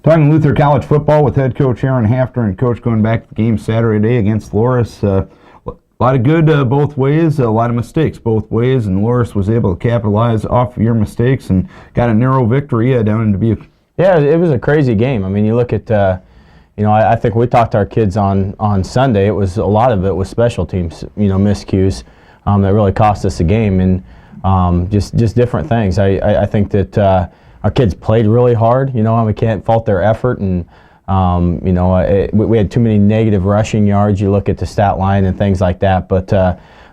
Talking Luther College football with head coach Aaron Hafner and coach going back to the game Saturday against Loras. A lot of good both ways, a lot of mistakes both ways, and Loras was able to capitalize off of your mistakes and got a narrow victory down in Dubuque. Yeah, it was a crazy game. I mean, you look at, I think we talked to our kids on Sunday. It was a lot of it was special teams, miscues that really cost us the game, and just different things. I think that our kids played really hard, and we can't fault their effort. And, we had too many negative rushing yards. You look at the stat line and things like that. But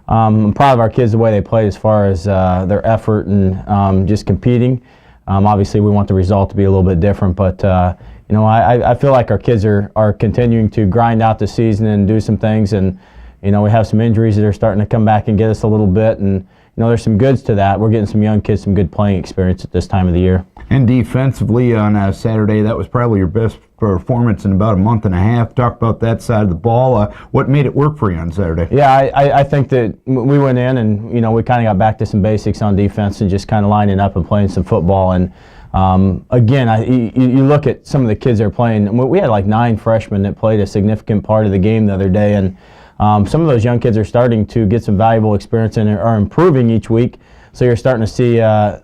I'm proud of our kids the way they played as far as their effort and just competing. Obviously, we want the result to be a little bit different. But, I feel like our kids are continuing to grind out the season and do some things. And, we have some injuries that are starting to come back and get us a little bit. And, there's some goods to that. We're getting some young kids some good playing experience at this time of the year. And defensively on Saturday, that was probably your best performance in about a month and a half. Talk about that side of the ball. What made it work for you on Saturday? Yeah, I think that we went in and, we kind of got back to some basics on defense and just kind of lining up and playing some football. And again, you look at some of the kids that are playing. We had like 9 freshmen that played a significant part of the game the other day. And some of those young kids are starting to get some valuable experience and are improving each week. So you're starting to see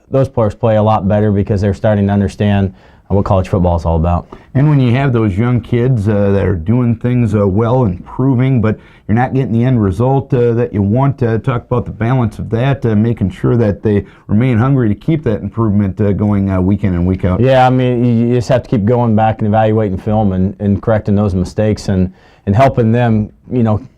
those players play a lot better because they're starting to understand what college football is all about. And when you have those young kids that are doing things well, improving, but you're not getting the end result that you want, talk about the balance of that, making sure that they remain hungry to keep that improvement going week in and week out. Yeah, I mean, you just have to keep going back and evaluating film and correcting those mistakes and helping them,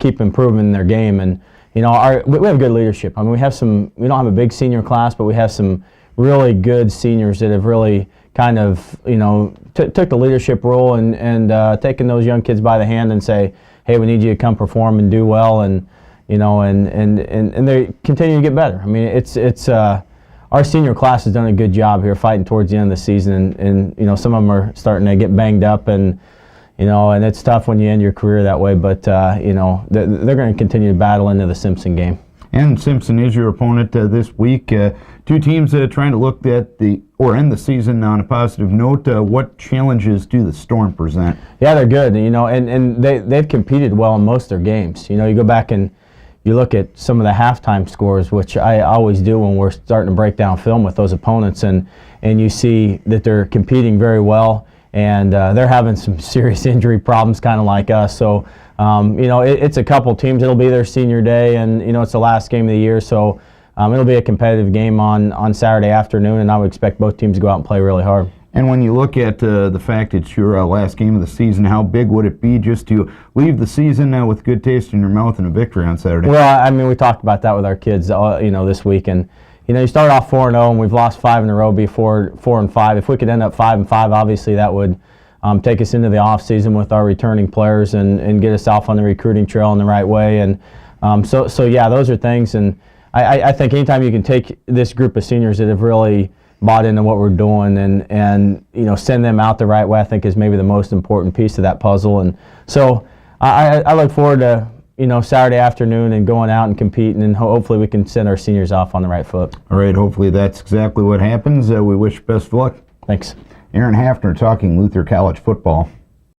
keep improving their game. And we have good leadership. I mean, we don't have a big senior class, but we have some really good seniors that have really kind of, took the leadership role and taken those young kids by the hand and say, hey, we need you to come perform and do well, and they continue to get better. I mean, it's our senior class has done a good job here fighting towards the end of the season, and some of them are starting to get banged up, and it's tough when you end your career that way, but they're going to continue to battle into the Simpson game. And Simpson is your opponent this week. 2 teams trying to look at end the season on a positive note. What challenges do the Storm present? Yeah, they're good. And they've competed well in most of their games. You go back and you look at some of the halftime scores, which I always do when we're starting to break down film with those opponents, and you see that they're competing very well, and they're having some serious injury problems, kind of like us. So. It's a couple teams. It'll be their senior day, and it's the last game of the year, so it'll be a competitive game on Saturday afternoon, and I would expect both teams to go out and play really hard. And when you look at the fact it's your last game of the season, how big would it be just to leave the season with good taste in your mouth and a victory on Saturday? Well, I mean, we talked about that with our kids, this week, and you start off 4-0, and we've lost 5 in a row before 4-5. If we could end up 5-5, obviously that would take us into the off season with our returning players and get us off on the recruiting trail in the right way. And so yeah, those are things. And I think anytime you can take this group of seniors that have really bought into what we're doing and send them out the right way, I think is maybe the most important piece of that puzzle. And so I look forward to Saturday afternoon and going out and competing, and hopefully we can send our seniors off on the right foot. All right, hopefully that's exactly what happens. We wish you best of luck. Thanks. Aaron Hafner talking Luther College football.